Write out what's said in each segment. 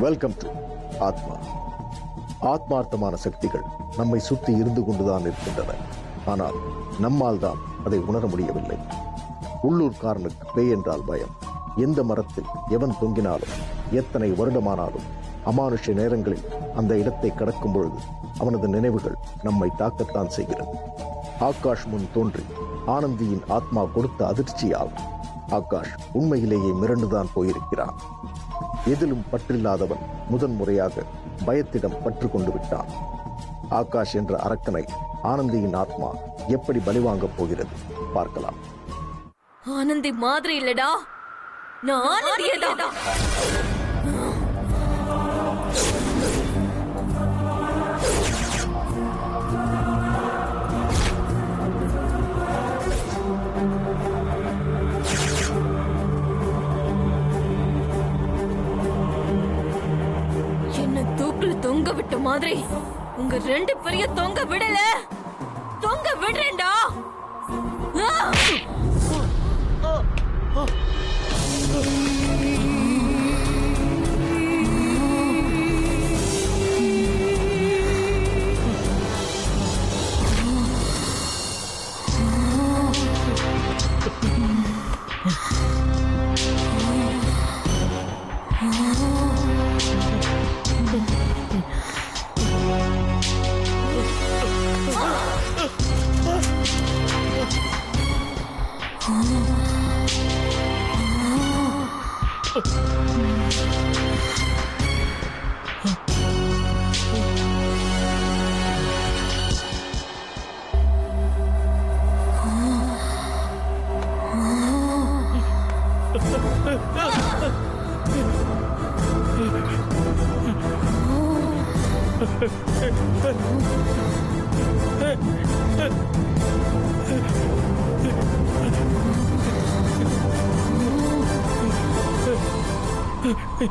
Welcome to ஆத்மா. ஆத்மார்த்தமான சக்திகள் நம்மை சுற்றி இருந்து கொண்டுதான் இருக்கின்றன. ஆனால் நம்மால் தான் அதை உணர முடியவில்லை. உள்ளூர்காரனுக்கு பேய் என்றால் பயம். எந்த மரத்தில் எவன் தொங்கினாலும் எத்தனை வருடமானாலும் அமானுஷ்ய நேரங்களில் அந்த இடத்தை கடக்கும் பொழுது அவனது நினைவுகள் நம்மை தாக்கத்தான் செய்கிறது. ஆகாஷ் முன் தோன்றி ஆனந்தியின் ஆத்மா கொடுத்த அதிர்ச்சியால் ஆகாஷ் உண்மையிலேயே மிரண்டுதான் போயிருக்கிறான். எதிலும் பற்றில்லாதவன் முதன்முறையாக பயத்திடம் பற்று கொண்டு விட்டான். ஆகாஷ் என்ற அரக்கனை ஆனந்தியின் ஆத்மா எப்படி பலிவாங்கப் போகிறது பார்க்கலாம். ஆனந்தி மாதிரி இல்லடா, நான் ஆனந்தியேதான். என்ன தூக்குல தொங்க விட்ட மாதிரி உங்க ரெண்டு பெரிய தொங்க விடல, தொங்க விடுறேன்டா.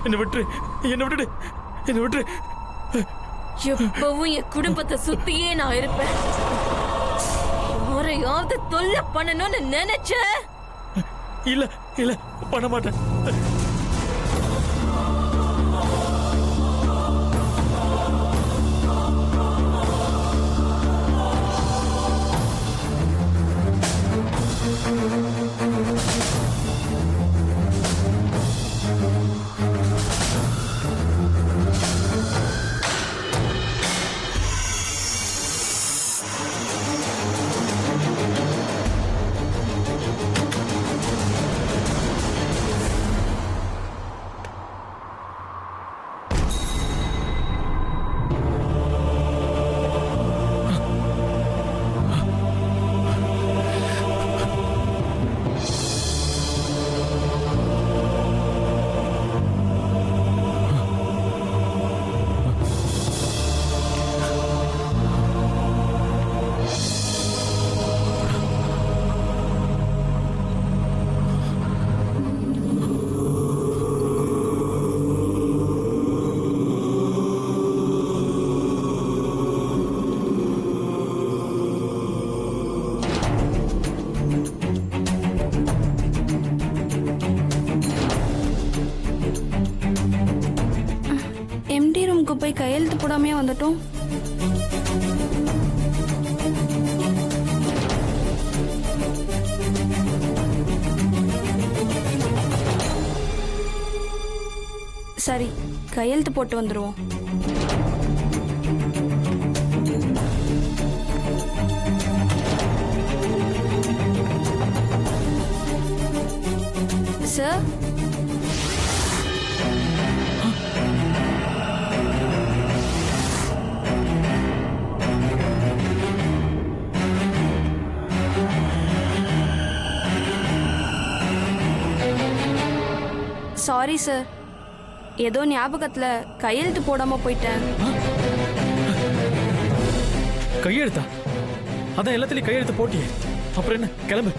என்ன விட்டு, என்ன விட்டு, என்ன விட்டு. எப்பவும் என் குடும்பத்தை சுத்தியே நான் இருப்பேன். யாரையாவது தொல்லை பண்ணணும்னு நினைச்ச? இல்ல இல்ல, பண்ண மாட்டேன். போய் கையெழுத்து போடாமையே வந்துட்டோம். சரி, கையெழுத்து போட்டு வந்துருவோம். சார், சாரி சார், ஏதோ ஞாபகத்துல கையெழுத்து போடாம போயிட்டேன். கையெழுத்தா? அதான் எல்லாத்துலயும் கையெழுத்து போட்டியே, அப்புறம் என்ன? கிளம்பு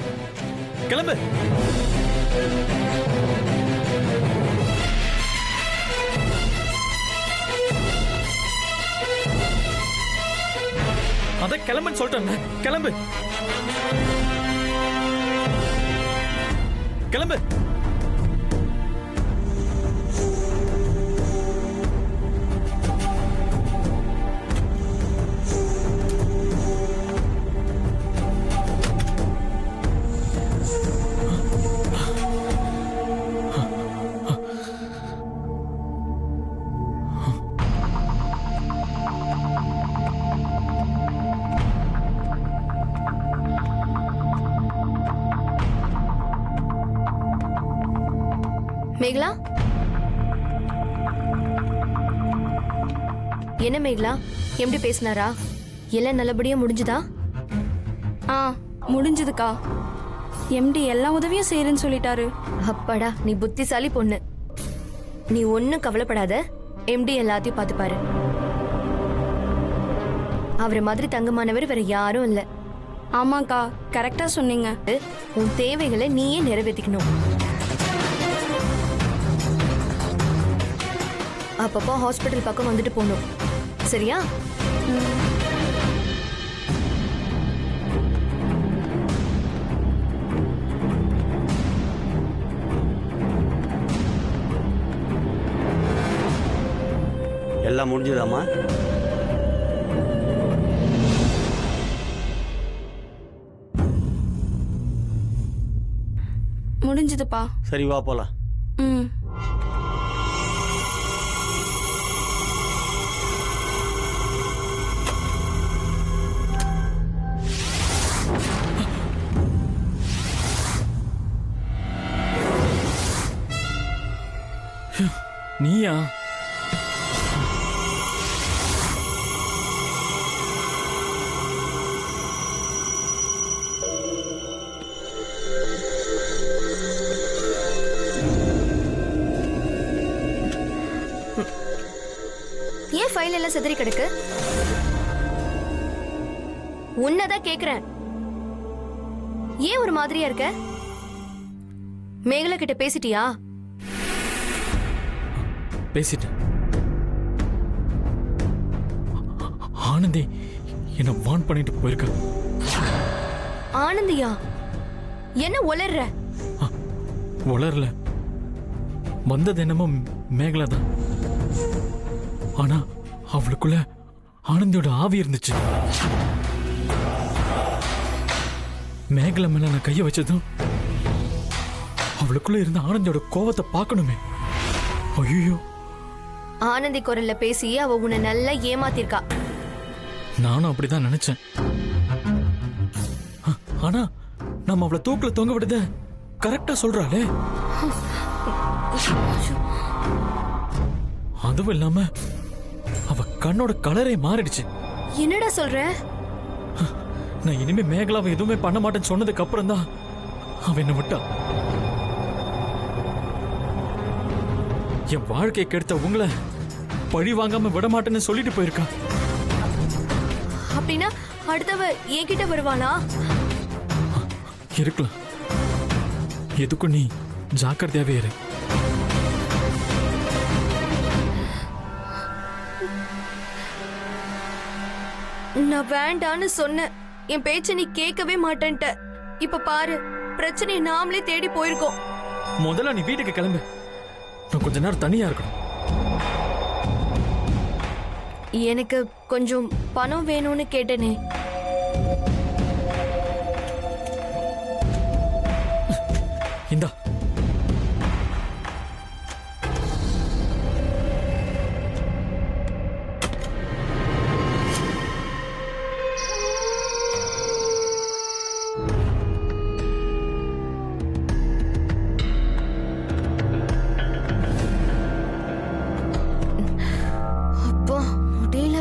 கிளம்பு. அதான் கிளம்புன்னு சொல்லிட்டேன். கிளம்பு கிளம்பு. மேகலா, என்ன மேகலா, எப்படி பேசினாரா? எல்லாம் நல்லபடியா முடிஞ்சுதா? ஆ முடிஞ்சதுக்கா. எம்டி எல்லா உதவியும் செய்யறேன்னு சொல்லிட்டாரு. அப்பாடா, நீ புத்திசாலி பொண்ணு. நீ ஒன்னும் கவலைப்படாத, எம்டி எல்லாத்தையும் பார்த்துப்பாரு. அவரை மாதிரி தங்கமானவர் வேற யாரும் இல்ல. ஆமாக்கா, கரெக்டா சொன்னீங்க. உன் தேவைகளை நீயே நிறைவேற்றிக்கணும். அப்பப்போ ஹாஸ்பிட்டல் பக்கம் வந்துட்டு போகணும், சரியா? எல்லாம் முடிஞ்சுதாம்மா? முடிஞ்சதுப்பா. சரி, வா போலாம். ம். நீயா? ஏன் ஃபைல் எல்லாம் சிதறி கிடக்கு? உன்னதான் கேக்குறேன். ஏன் ஒரு மாதிரியா இருக்க? மேகலா கிட்ட பேசிட்டியா? பேசிட்டேன். ஆனந்தி என்ன வான் பண்ணிட்டு போயிருக்க. ஆனந்தியா? என்ன உளர்ற? வளரல, வந்தது என்னமோ மேகலா தான். ஆனா அவளுக்குள்ள ஆனந்தியோட ஆவி இருந்துச்சு. மேகலா மேல நான் கைய வச்சதும் அவளுக்குள்ள இருந்த ஆனந்தியோட கோவத்தை பார்க்கணுமே. ஐயோ, ஆனந்தி குரல்ல பேசி அவ உன்னை நல்லா ஏமாத்திருக்கா. நானும் அப்படிதான் நினைச்சேன். ஆனா நம்ம அவளை தூக்குல தொங்க விடுத கரெக்டா சொல்றாளே. அதுவும் இல்லாம அவ கண்ணோட கலரே மாறிடுச்சு. என்னடா சொல்ற? நான் இனிமே மேகலாவை எதுவுமே பண்ண மாட்டேன்னு சொன்னதுக்கு அப்புறம் தான் அவ என்ன விட்டா. என் வாழ்க்கையை கெடுத்த உங்களை பழி வாங்காம விட மாட்டேன்னு சொல்லிட்டு போயிருக்கா. அப்படின்னா அடுத்தவ என்கிட்ட வருவாளா? இருக்கலாம். எதுக்கும் நீ ஜாக்கிரதையாவே இரு. நான் வேண்டான்னு சொன்னேன். என் பேச்ச நீ கேட்கவே மாட்டேன்ட்ட. இப்ப பாரு, பிரச்சனையை நாமளே தேடி போயிருக்கோம். முதல்ல நீ வீட்டுக்கு கிளம்பு. நான் கொஞ்ச நேரம் தனியா இருக்கணும். எனக்கு கொஞ்சம் பணம் வேணும்னு கேட்டனே. இந்தா. அப்பா, முடியல.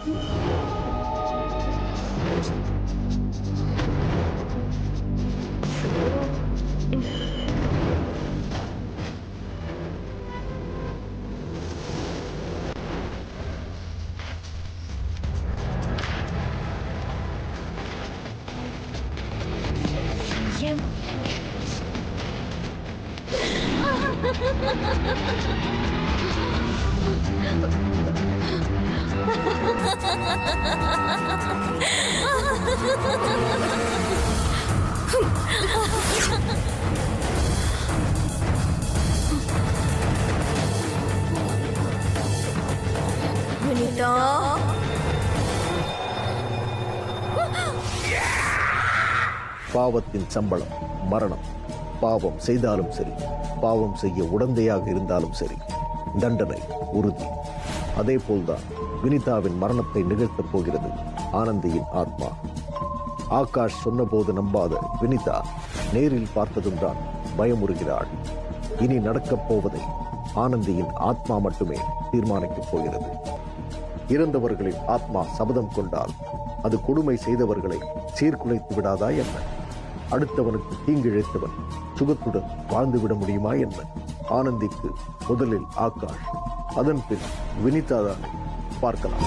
வினிதா, பாவத்தின் சம்பளம் மரணம். பாவம் செய்தாலும் சரி, பாவம் செய்ய உடந்தையாக இருந்தாலும் சரி, தண்டனை உறுதி. அதே போல்தான் வினிதாவின் மரணத்தை நிகழ்த்தப் போகிறது ஆனந்தியின் ஆத்மா. ஆகாஷ் சொன்னபோது நம்பாத வினிதா நேரில் பார்த்ததும் தான் பயமுறுகிறாள். இனி நடக்கப் போவதை ஆனந்தியின் ஆத்மா மட்டுமே தீர்மானிக்கப் போகிறது. இறந்தவர்களின் ஆத்மா சபதம் கொண்டால் அது கொடுமை செய்தவர்களை சீர்குலைத்து விடாதா என்ன? அடுத்தவனுக்கு தீங்கிழைத்தவன் சுகத்துடன் வாழ்ந்துவிட முடியுமா என்ன? ஆனந்திக்கு முதலில் ஆகாஷ், அதன் பின் வினிதா தான். பார்க்கலாம்.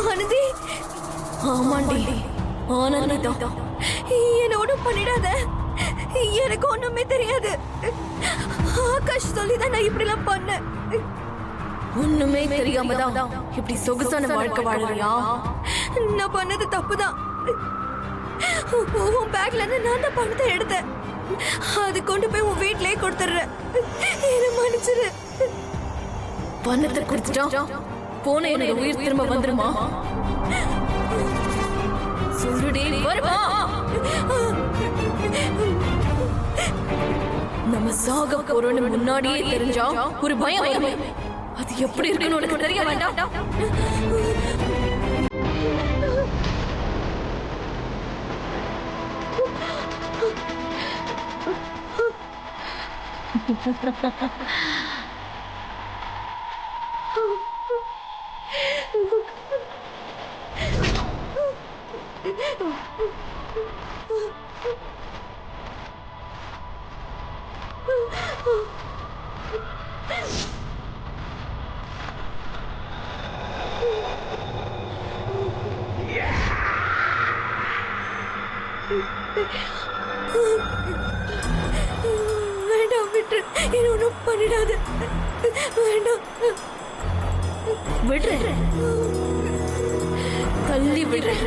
ஆனந்தி, ஆமாண்டி, ஆனந்திதான். என்ன ஒண்ணும் பண்ணிடாத. எனக்கு ஒண்ணுமே தெரியாது. ஆகாஷ் சொல்லிதான் நான் இப்படி எல்லாம் பண்ணேன். ஒண்ணுமே தெரியாம தான் இப்படி சொகுசான வாழ்க்கை வாழறியா? நான் பண்ணது தப்புதான். உன் பேக்ல இருந்து நான் தான் பணத்தை எடுத்தேன். அது கொண்டு போய் உன் வீட்லயே கொடுத்துடுறேன். என்ன மன்னிச்சிரு. பணத்தை கொடுத்துட்டா போன என்னோட உயிர் திரும்ப வந்துருமா? சொல்லுடே, வருமா? நம்ம சாக போறோம்னு முன்னாடியே தெரிஞ்சா ஒரு பயம் வருமே. அது எப்படி இருக்குன்னு உனக்கு தெரிய வேண்டாம்? வேண்டாம், விட்டு. என்ன ஒண்ணும் பண்ணிடாத. வேண்டாம், விடுற, தள்ளி விடுற.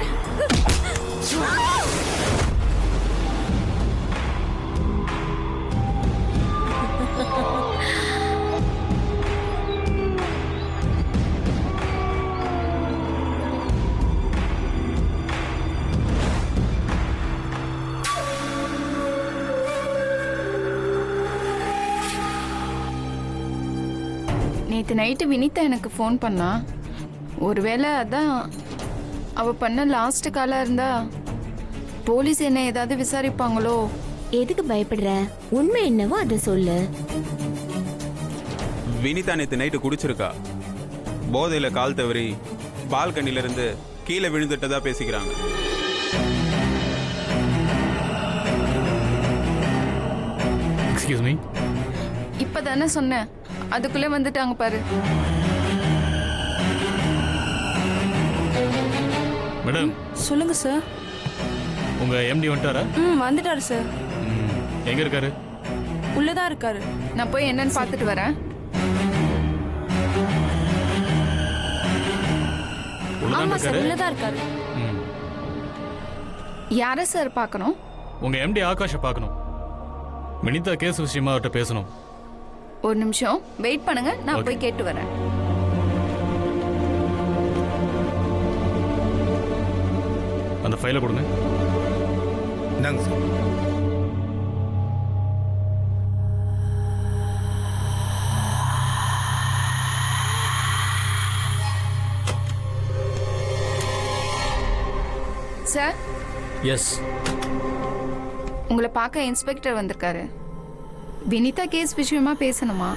நேற்று நைட்டு வினிதா எனக்கு ஃபோன் பண்ணா. ஒருவேளை அதான் அவ பண்ண லாஸ்ட் காலாக இருந்தா போலீஸ் என்ன ஏதாவது விசாரிப்பாங்களோ. எதுக்கு பயப்படுற? உண்மை என்னவோ அதை சொல்லு. வினிதா நேற்று நைட்டு குடிச்சிருக்கா. போதையில் கால் தவறி பால்கனிலிருந்து கீழே விழுந்துட்டதா பேசிக்கிறாங்க. Excuse me. இப்போ தானே சொன்னேன், அதுக்குள்ளே வந்துட்டாங்க பாரு. மேடம், சொல்லுங்க சார். உங்க எம்டி வந்துட்டாரா? வந்துட்டாரு சார். எங்க இருக்காரு? உள்ளதான் இருக்காரு. நான் போய் என்னன்னு பார்த்துட்டு வரேன். ஆமா சார், உள்ளதான் இருக்காரு. யாரை சார் பார்க்கணும்? உங்க எம்டி ஆகாஷை பார்க்கணும். வினிதா கேஸ் விஷயமா அவர்கிட்ட பேசணும். ஒரு நிமிஷம் வெயிட் பண்ணுங்க, நான் போய் கேட்டு வரேன். அந்த ஃபைலை கொடுங்க. இந்தாங்க சார். Sir, S. உங்களை பார்க்க இன்ஸ்பெக்டர் வந்திருக்காரு. வினிதா கேஸ் விஷயமா பேசணுமா?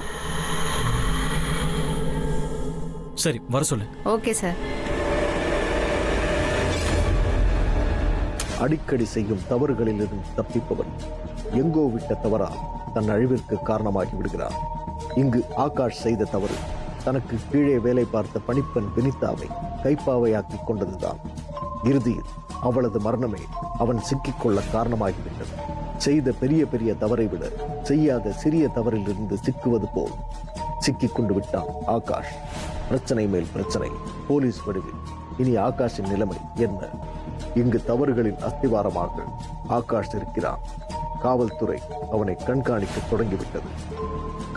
சரி, வர சொல்லு. Okay sir. அடிக்கடி செய்யும் தவறுகளிலிருந்து தப்பிப்பவன் எங்கோ விட்ட தவறால் தன் அழிவிற்கு காரணமாகி விடுகிறான். இங்கு ஆகாஷ் செய்த தவறு தனக்கு கீழே வேலை பார்த்த பணிப்பெண் வினிதாவை கைப்பாவையாக்கி கொண்டதுதான். இறுதியில் அவளது மரணமே அவன் சிக்கிக்கொள்ள காரணமாகிவிட்டது. செய்த பெரிய பெரிய தவறை விட செய்யாத சிறிய தவறிலிருந்து சிக்குவது போல் சிக்கிக் கொண்டு விட்டான் ஆகாஷ். பிரச்சனை மேல் பிரச்சனை, போலீஸ் வடிவில். இனி ஆகாஷின் நிலைமை என்ன? இங்கு தவறுகளின் அஸ்திவாரமாக ஆகாஷ் இருக்கிறான். காவல்துறை அவனை கண்காணிக்க தொடங்கிவிட்டது.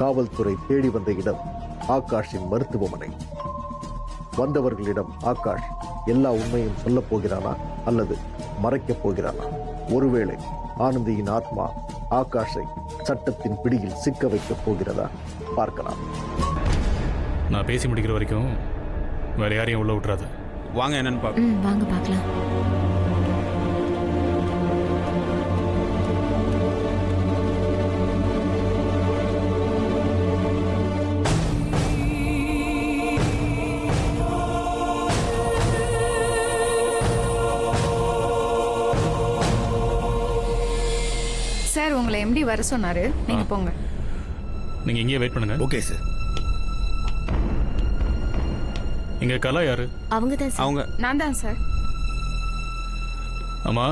காவல்துறை தேடி வந்த இடம் ஆகாஷின் மருத்துவமனை. வந்தவர்களிடம் ஆகாஷ் எல்லா உண்மையும் சொல்லப் போகிறானா அல்லது மறைக்கப் போகிறானா? ஒருவேளை ஆனந்தியின் ஆத்மா ஆகாஷை சட்டத்தின் பிடியில் சிக்க வைக்கப் போகிறதா? பார்க்கலாம். நான் பேசி முடிக்கிற வரைக்கும் வேற யாரையும் உள்ள விட்டுறாது. வாங்க என்னன்னு பார்க்க. வாங்க பார்க்கலாம். சார், உங்களை எம்டி வர சொன்னாரு, நீங்க போங்க. நீங்க இங்கேயே வெயிட் பண்ணுங்க. Okay sir. இங்க கலா யாரு? அவங்க தான் சார். அவங்க நான் தான் சார். ஆமா,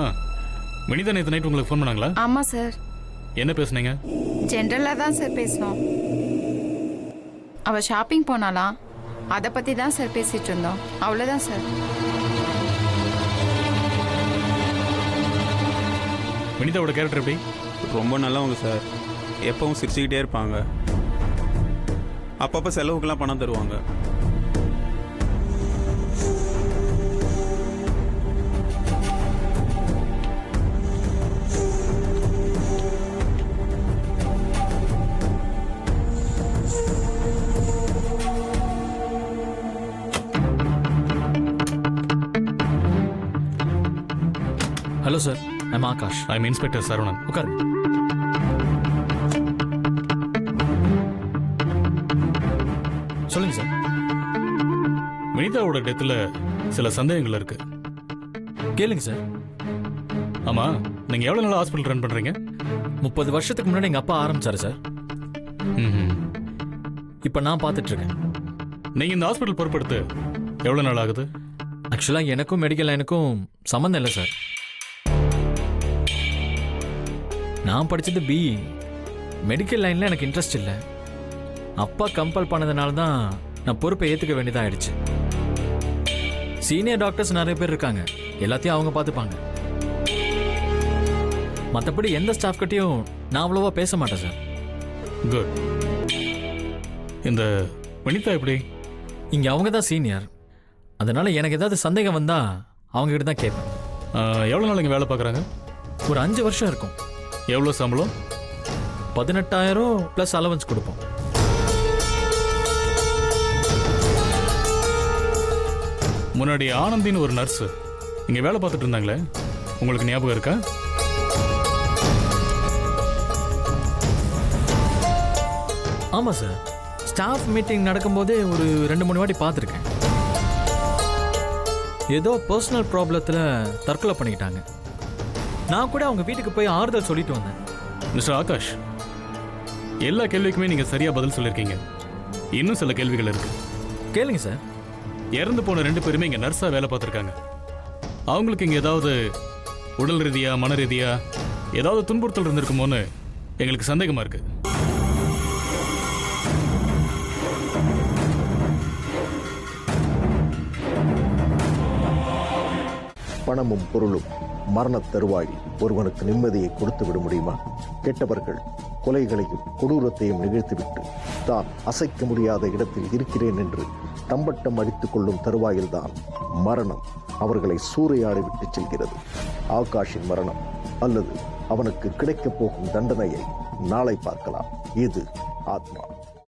வினிதா நேற்று நைட் உங்களுக்கு ஃபோன் பண்ணாங்களா? ஆமா சார். என்ன பேசுனீங்க? ஜென்ரலாக தான் சார் பேசினோம். அவ ஷாப்பிங் போனாலாம், அதை பற்றி தான் சார் பேசிட்டு இருந்தோம். அவ்வளோதான் சார். வினிதாவோட கேரக்டர் எப்படி? ரொம்ப நல்லவங்க சார். எப்பவும் சிரிச்சுக்கிட்டே இருப்பாங்க. அப்பப்போ செலவுக்கெல்லாம் பணம் தருவாங்க. Hello sir, I'm Akash. I'm inspector Saravanan. உட்காருங்க. சொல்லுங்க சார். வினிதாவோட டெத்தில் சில சந்தேகங்கள் இருக்கு. கேளுங்க சார். ஆமா, நீங்க எவ்வளவு நாள் ஹாஸ்பிட்டல் ரன் பண்றீங்க? 30 வருஷத்துக்கு முன்னாடி எங்க அப்பா ஆரம்பிச்சாரு சார். இப்போ நான் பார்த்துட்டு இருக்கேன். நீங்க இந்த ஹாஸ்பிட்டல் பொறுப்பெடுத்து எவ்வளவு நாள் ஆகுது? ஆக்சுவலா எனக்கும் மெடிக்கல் லைனுக்கும் சம்மந்தம் இல்லை சார். நான் படிச்சது பிஇ. மெடிக்கல் லைன்ல எனக்கு இன்ட்ரெஸ்ட் இல்லை. அப்பா கம்பல் பண்ணதுனால தான் நான் பொறுப்பை ஏற்றுக்க வேண்டியதாகிடுச்சு. சீனியர் டாக்டர்ஸ் நிறைய பேர் இருக்காங்க, எல்லாத்தையும் அவங்க பார்த்துப்பாங்க. மற்றபடி எந்த ஸ்டாஃப் கிட்டையும் நான் அவ்வளோவா பேச மாட்டேன் சார். குட். இந்த வனிதா எப்படி? இங்கே அவங்க தான் சீனியர், அதனால எனக்கு ஏதாவது சந்தேகம் வந்தா அவங்க கிட்ட தான் கேட்பேன். எவ்வளோ நாள் இங்கே வேலை பார்க்குறாங்க? ஒரு 5 வருஷம் இருக்கும். எவ்வளோ சம்பளம்? 18,000 ப்ளஸ் அலவன்ஸ் கொடுப்போம். முன்னாடி ஆனந்தின்னு ஒரு நர்ஸ் இங்கே வேலை பார்த்துட்டு இருந்தாங்களே, உங்களுக்கு ஞாபகம் இருக்கா? ஆமாம் சார், ஸ்டாஃப் மீட்டிங் நடக்கும்போதே ஒரு 2-3 வாட்டி பார்த்துருக்கேன். ஏதோ பர்சனல் ப்ராப்ளத்தில் தற்கொலை பண்ணிக்கிட்டாங்க. நான் கூட அவங்க வீட்டுக்கு போய் ஆறுதல் சொல்லிட்டு வந்தேன். மிஸ்டர் ஆகாஷ், எல்லா கேள்விக்குமே நீங்கள் சரியாக பதில் சொல்லியிருக்கீங்க. இன்னும் சில கேள்விகள் இருக்கு. கேளுங்க சார். இறந்து போன 2 பேருமே இங்கே நர்ஸாக வேலை பார்த்துருக்காங்க. அவங்களுக்கு இங்கே ஏதாவது உடல் ரீதியாக மன ரீதியாக ஏதாவது துன்புறுத்தல் இருந்திருக்குமோன்னு எங்களுக்கு சந்தேகமாக இருக்குது. பணமும் பொருளும் மரணத் தருவாயில் ஒருவனுக்கு நிம்மதியை கொடுத்து விட முடியுமா? கெட்டவர்கள் கொலைகளையும் கொடூரத்தையும் நிகழ்த்திவிட்டு தான் அசைக்க முடியாத இடத்தில் இருக்கிறேன் என்று தம்பட்டம் அடித்துக் கொள்ளும் தருவாயில்தான் மரணம் அவர்களை சூறையாடி விட்டு செல்கிறது. ஆகாஷின் மரணம் அல்லது அவனுக்கு கிடைக்கப் போகும் தண்டனையை நாளை பார்க்கலாம். இது ஆத்மா.